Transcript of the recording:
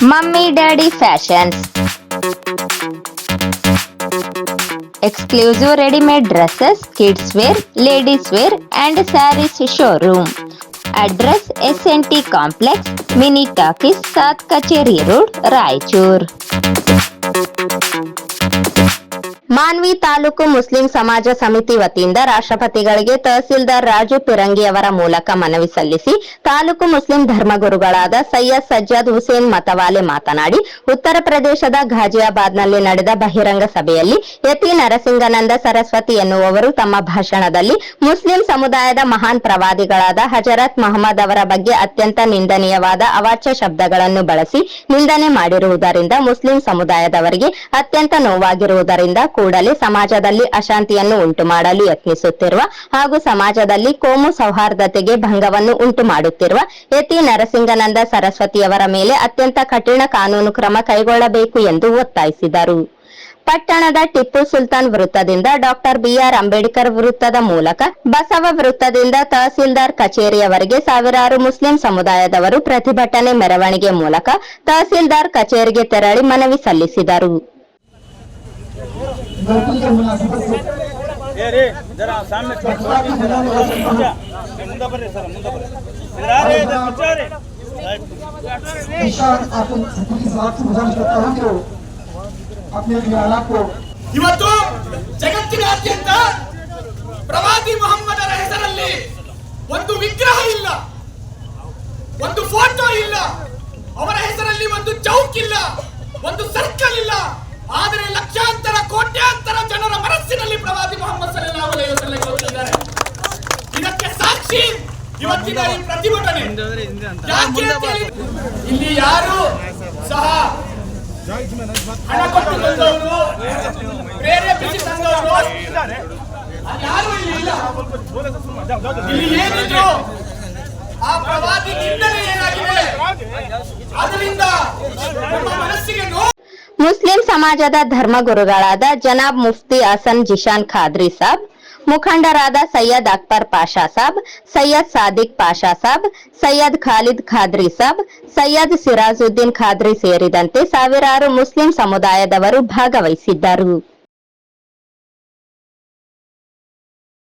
Mummy Daddy Fashions. Exclusive ready-made dresses, kids wear, ladies wear and sarees showroom. Address SNT Complex, Mini Talkies, South Kacheri Road, Raichur. Manvi taluk Muslim ಸಮಾಜ ಸಮಿತಿ ವತಿಯಿಂದ ರಾಷ್ಟ್ರಪತಿಗಳಿಗೆ ತಹಸೀಲ್ದಾರ್ ರಾಜು ಪಿರಂಗಿ ಅವರ ಮೂಲಕ ಮನವಿ ಸಲ್ಲಿಸಿ taluk Muslim ಧರ್ಮಗುರುಗಳಾದ Syed Sajjad Hussain ಮತವಾಲೆ ಮಾತನಾಡಿ, ಉತ್ತರ ಪ್ರದೇಶದ ಘಾಜಿಯಾಬಾದ್ನಲ್ಲಿ ನಡೆದ ಬಹಿರಂಗ ಸಭೆಯಲ್ಲಿ ಯತಿ ನರಸಿಂಗಾನಂದ ಸರಸ್ವತಿ ಎನ್ನುವವರು ತಮ್ಮ ಭಾಷಣದಲ್ಲಿ ಮುಸ್ಲಿಂ ಸಮುದಾಯದ ಮಹಾನ್ ಪ್ರವಾದಿಗಳಾದ ಹಜರತ್ ಮಹಮ್ಮದ್ ಅವರ ಬಗ್ಗೆ ಅತ್ಯಂತ ನಿಂದನೀಯವಾದ ಅವಾಚ್ಯ ಶಬ್ದಗಳನ್ನು ಬಳಸಿ ನಿಂದನೆ ಮಾಡಿರುವುದರಿಂದ ಮುಸ್ಲಿಂ ಸಮುದಾಯದವರಿಗೆ ಅತ್ಯಂತ ನೋವಾಗಿರುವುದರಿಂದ ಕೂಡಲೇ ಸಮಾಜದಲ್ಲಿ ಅಶಾಂತಿಯನ್ನು ಉಂಟು ಮಾಡಲು ಯತ್ನಿಸುತ್ತಿರುವ ಹಾಗೂ ಸಮಾಜದಲ್ಲಿ ಕೋಮು ಸೌಹಾರ್ದತೆಗೆ ಭಂಗವನ್ನು ಉಂಟು ಮಾಡುತ್ತಿರುವ ಯತಿ ನರಸಿಂಗಾನಂದ ಸರಸ್ವತಿಯವರ ಮೇಲೆ ಅತ್ಯಂತ ಕಠಿಣ ಕಾನೂನು ಕ್ರಮ ಕೈಗೊಳ್ಳಬೇಕು ಎಂದು ಒತ್ತಾಯಿಸಿದರು. ಪಟ್ಟಣದ ಟಿಪ್ಪು ಸುಲ್ತಾನ್ ವೃತ್ತದಿಂದ ಡಾಕ್ಟರ್ ಬಿಆರ್ ಅಂಬೇಡ್ಕರ್ ವೃತ್ತದ ಮೂಲಕ ಬಸವ ವೃತ್ತದಿಂದ ತಹಸೀಲ್ದಾರ್ ಕಚೇರಿಯವರೆಗೆ ಸಾವಿರಾರು ಮುಸ್ಲಿಂ ಸಮುದಾಯದವರು ಪ್ರತಿಭಟನೆ ಮೆರವಣಿಗೆ ಮೂಲಕ ತಹಸೀಲ್ದಾರ್ ಕಚೇರಿಗೆ ತೆರಳಿ ಮನವಿ ಸಲ್ಲಿಸಿದರು. ಇವತ್ತು ಜಗತ್ತಿನಾದ್ಯಂತ ಪ್ರವಾದಿ ಮೊಹಮ್ಮದರ ಹೆಸರಲ್ಲಿ ಒಂದು ವಿಗ್ರಹ ಇಲ್ಲ, ಒಂದು ಫೋಟೋ ಇಲ್ಲ, ಅವರ ಹೆಸರಲ್ಲಿ ಒಂದು ಚೌಕ್ ಇಲ್ಲ, ಒಂದು ಸರ್ಕಲ್ ಇಲ್ಲ. ಆದರೆ ಲಕ್ಷಾಂತರ ಕೋಟ್ಯಾಂತರ ಜನರ ಮನಸ್ಸಿನಲ್ಲಿ ಪ್ರವಾದಿ ಮೊಹಮ್ಮದ್ ಸಲ್ಲಲ್ಲಾಹು ಅಲೈಹಿ ವಸಲ್ಲಂ ಇದ್ದಾರೆ. ಇದಕ್ಕೆ ಸಾಕ್ಷಿ ಇವತ್ತಿನ ಈ ಪ್ರತಿಭಟನೆ. ಇಲ್ಲಿ ಯಾರು ಸಹ ಹಣ ಕೊಟ್ಟು ತಂದವರು, ಪ್ರೇರೇಪಿಸಿ ತಂದವರು ಯಾರು ಇಲ್ಲಿ ಇಲ್ಲ. ಇಲ್ಲಿ ಏನಿದ್ರು ಆ ಪ್ರವಾದಿ ನಿಂದನೆ ಏನಾಗಿದೆ, ಅದರಿಂದ ನಮ್ಮ ಮನಸ್ಸಿಗೆ ನೋವು. ಮುಸ್ಲಿಂ ಸಮಾಜದ ಧರ್ಮಗುರುಗಳಾದ ಜನಾಬ್ ಮುಫ್ತಿ ಹಸನ್ ಜಿಶಾನ್ ಖಾದ್ರಿ ಸಾಬ್, ಮುಖಂಡರಾದ ಸೈಯದ್ ಅಕ್ಬರ್ ಪಾಷಾ ಸಾಬ್, ಸೈಯದ್ ಸಾದಿಕ್ ಪಾಷಾ ಸಾಬ್, ಸೈಯದ್ ಖಾಲಿದ್ ಖಾದ್ರಿ ಸಾಬ್, ಸೈಯದ್ ಸಿರಾಜುದ್ದೀನ್ ಖಾದ್ರಿ ಸೇರಿದಂತೆ ಸಾವಿರಾರು ಮುಸ್ಲಿಂ ಸಮುದಾಯದವರು ಭಾಗವಹಿಸಿದ್ದರು.